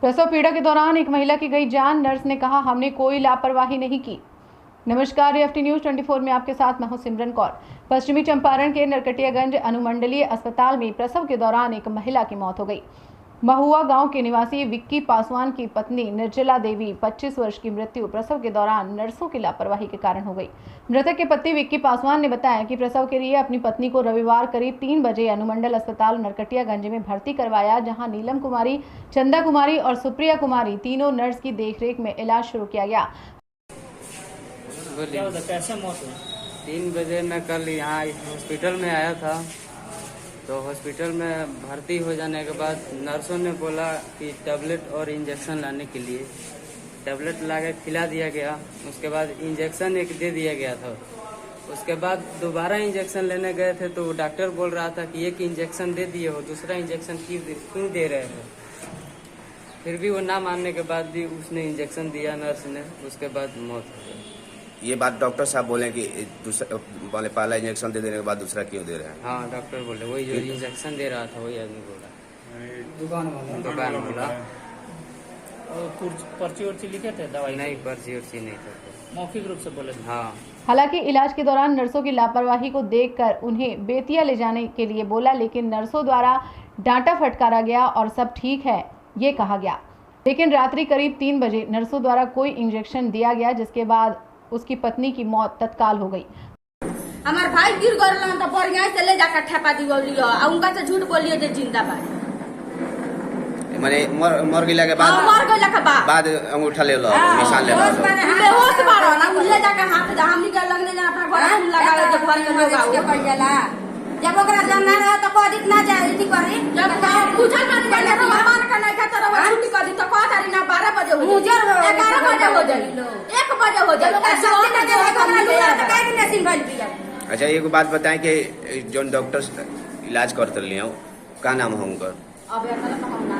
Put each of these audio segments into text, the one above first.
प्रसव पीड़ा के दौरान एक महिला की गई जान। नर्स ने कहा, हमने कोई लापरवाही नहीं की। नमस्कार, एफटी न्यूज 24 में आपके साथ मैं हूं सिमरन कौर। पश्चिमी चंपारण के नरकटियागंज अनुमंडलीय अस्पताल में प्रसव के दौरान एक महिला की मौत हो गई। महुआ गांव के निवासी विक्की पासवान की पत्नी निर्जला देवी 25 वर्ष की मृत्यु प्रसव के दौरान नर्सों की लापरवाही के कारण हो गई। मृतक के पति विक्की पासवान ने बताया कि प्रसव के लिए अपनी पत्नी को रविवार करीब 3 बजे अनुमंडल अस्पताल नरकटियागंज में भर्ती करवाया, जहां नीलम कुमारी, चंदा कुमारी और सुप्रिया कुमारी तीनों नर्स की देखरेख में इलाज शुरू किया गया। कैसे मौत हुई? 3 बजे मैं कल यहाँ हॉस्पिटल में आया था, तो हॉस्पिटल में भर्ती हो जाने के बाद नर्सों ने बोला कि टैबलेट और इंजेक्शन लाने के लिए टैबलेट ला के खिला दिया गया। उसके बाद इंजेक्शन एक दे दिया गया था। उसके बाद दोबारा इंजेक्शन लेने गए थे तो डॉक्टर बोल रहा था कि एक इंजेक्शन दे दिए हो, दूसरा इंजेक्शन क्यों दे रहे हो। फिर भी वो ना मानने के बाद भी उसने इंजेक्शन दिया नर्स ने। उसके बाद मौत हो गई। ये बात डॉक्टर साहब बोले कि दूसरा बोले पहला इंजेक्शन दे देने के बाद दूसरा क्यों दे रहे हैं? हाँ, डॉक्टर बोले वही जो इंजेक्शन दे रहा था वही आदमी बोला। दुकान बोला। पर्ची उर्ची लिखे थे? दवाई नहीं, पर्ची उर्ची नहीं थे, मौखिक रूप से बोले। हाँ। हालांकि इलाज के दौरान नर्सों की लापरवाही को देखकर उन्हें बेतिया ले जाने के लिए बोला, लेकिन नर्सों द्वारा डांटा फटकारा गया और सब ठीक है ये कहा गया। लेकिन रात्रि करीब 3 बजे नर्सों द्वारा कोई इंजेक्शन दिया गया, जिसके बाद उसकी पत्नी की मौत तत्काल हो गई। हमार भाई गिर गए तो बढ़िया से ले जाकर ठेपा दिवलियो और उनका से झूठ बोलियो जे जिंदा बा। माने मर गेला के बाद अंगूठा ले लो, निशान ले लो। बेहोश बारो ना ले जाकर हाथ हमनी के लगने जा अपना घर में लगावे के घर के लोग आके पड़ जाला। जब ओकरा जानना रहे तो कोदित ना जाए थी करे। जब पूछल कर पहले तो भगवान का नहीं कहता रहो छुट्टी कर दी तो कह तारी ना 12 बजे हो जाए, 11 बजे हो जाए, 1 बजे हो जाए। ऐसा ना दे हमरा लोग तो काहे नहीं सिंबल दिया। अच्छा, एक बात बताएं कि जो डॉक्टर इलाज करते लिए का नाम है उनका? अब एकला तो हम ना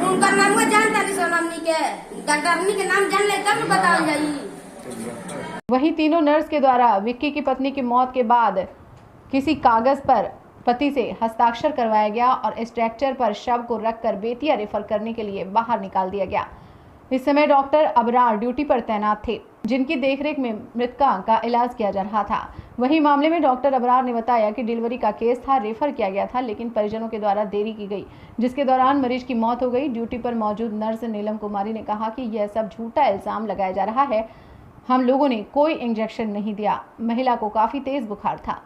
उनका नाम जानता नहीं, सोनामनी के डॉक्टरनी के नाम जान ले तब बताओ जाई। वहीं तीनों नर्स के द्वारा विक्की की पत्नी की मौत के बाद किसी कागज पर पति से हस्ताक्षर करवाया गया और स्ट्रेचर पर शव को रखकर बेतिया रेफर करने के लिए बाहर निकाल दिया गया। इस समय डॉक्टर अबरार ड्यूटी पर तैनात थे, जिनकी देखरेख में मृतका का इलाज किया जा रहा था। वहीं मामले में डॉक्टर अबरार ने बताया कि डिलीवरी का केस था, रेफर किया गया था, लेकिन परिजनों के द्वारा देरी की गई, जिसके दौरान मरीज की मौत हो गई। ड्यूटी पर मौजूद नर्स नीलम कुमारी ने कहा कि यह सब झूठा इल्जाम लगाया जा रहा है, हम लोगों ने कोई इंजेक्शन नहीं दिया। महिला को काफी तेज बुखार था।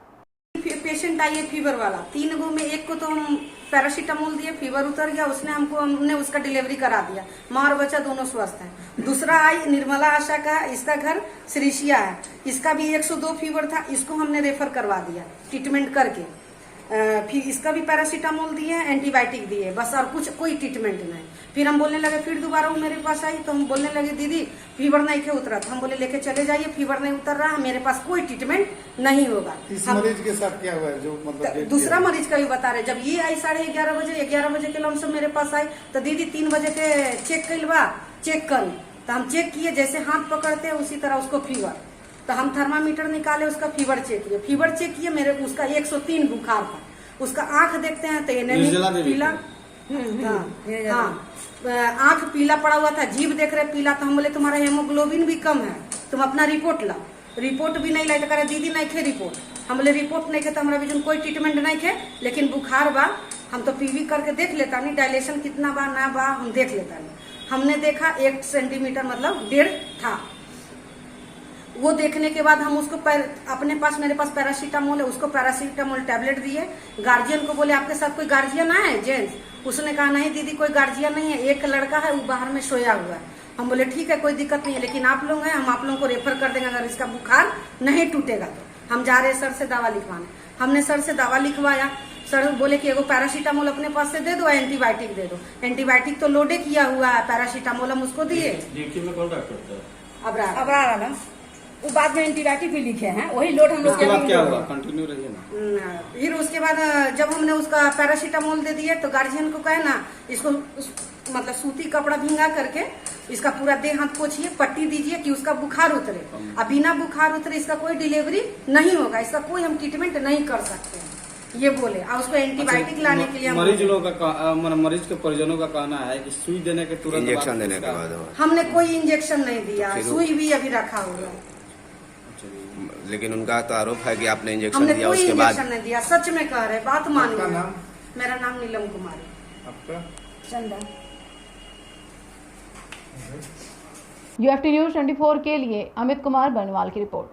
पेशेंट आई है फीवर वाला, 3 गो में एक को तो हम पैरासीटामोल दिए, फीवर उतर गया, हमने उसका डिलीवरी करा दिया। माँ और बच्चा दोनों स्वस्थ हैं। दूसरा आई निर्मला आशा का, इसका घर श्रीशिया है, इसका भी 102 फीवर था, इसको हमने रेफर करवा दिया ट्रीटमेंट करके। फिर इसका भी पैरासीटामोल दिए, एंटीबायोटिक दिए, बस और कोई ट्रीटमेंट नहीं। फिर हम बोलने लगे, फिर दोबारा वो मेरे पास आई तो हम बोलने लगे, दीदी फीवर नहीं के उतरा। तो हम बोले लेके चले जाइए, फीवर नहीं उतर रहा, मेरे पास कोई ट्रीटमेंट नहीं होगा। इस मरीज के साथ क्या हुआ है जो मतलब दूसरा मरीज का भी बता रहे, जब ये आई 11:30 बजे के लमसम मेरे पास आई तो दीदी 3 बजे के चेक कैलवा, चेक करूँ तो हम चेक किए, जैसे हाथ पकड़ते हैं उसी तरह उसको फीवर, तो हम थर्मामीटर निकाले, उसका फीवर चेक किए, मेरे उसका 103 बुखार था। उसका आंख देखते हैं तो ये पीला, हाँ आंख पीला पड़ा हुआ था, जीभ देख रहे पीला। तो हम बोले तुम्हारा हेमोग्लोबिन भी कम है, तुम अपना रिपोर्ट ला। रिपोर्ट भी नहीं लाई तो कह दीदी नहीं खे रिपोर्ट। हम बोले रिपोर्ट नहीं खे तो हमारा भी कोई ट्रीटमेंट नहीं खे, लेकिन बुखार बा, हम तो पीवी करके देख लेता नहीं, डायलेशन कितना बा ना बा हम देख लेता नहीं। हमने देखा 1 सेंटीमीटर मतलब 1.5 था। वो देखने के बाद हम उसको अपने पास, मेरे पास पैरासीटामोल है, उसको पैरासीटामोल टैबलेट दिए। गार्जियन को बोले आपके साथ कोई गार्जियन है जेंट्स? उसने कहा नहीं दीदी कोई गार्जियन नहीं है, एक लड़का है वो बाहर में सोया हुआ है। हम बोले ठीक है कोई दिक्कत नहीं है, लेकिन आप लोग हैं, हम आप लोगों को रेफर कर देंगे अगर इसका बुखार नहीं टूटेगा तो। हम जा रहे सर से दवा लिखवाने, हमने सर से दवा लिखवाया। सर बोले कि एगो पैरासीटामोल अपने पास से दे दो, एंटीबायोटिक दे दो। एंटीबायोटिक तो लोडे किया हुआ है, पैरासीटामोल हम उसको दिए। अबरार वो बाद में एंटीबायोटिक भी लिखे हैं, वही लोड हम लोग। क्या हुआ? कंटिन्यू रहिए ना। फिर उसके बाद जब हमने उसका पैरासीटामोल दे दिए तो गार्जियन को कहे ना इसको मतलब सूती कपड़ा भींगा करके इसका पूरा देह हाथ पोछिए, पट्टी दीजिए कि उसका बुखार उतरे। अब बिना बुखार उतरे इसका कोई डिलीवरी नहीं होगा, इसका कोई हम ट्रीटमेंट नहीं कर सकते हैं। ये बोले और उसको एंटीबायोटिक लाने के लिए हम मरीज बोले। लोगों का मरीज के परिजनों का कहना है कि सुई देने के तुरंत इंजेक्शन बाद देने के बाद हमने कोई इंजेक्शन नहीं दिया, फिर वो- सुई भी अभी रखा हुआ है। लेकिन उनका तो आरोप है कि आपने इंजेक्शन हमने दिया कोई उसके बाद इंजेक्शन नहीं दिया, सच में कह रहे, बात आपका मानिए। नाम? मेरा नाम नीलम कुमारी। आपका चंदा। UFT न्यूज 24 के लिए अमित कुमार बर्नवाल की रिपोर्ट।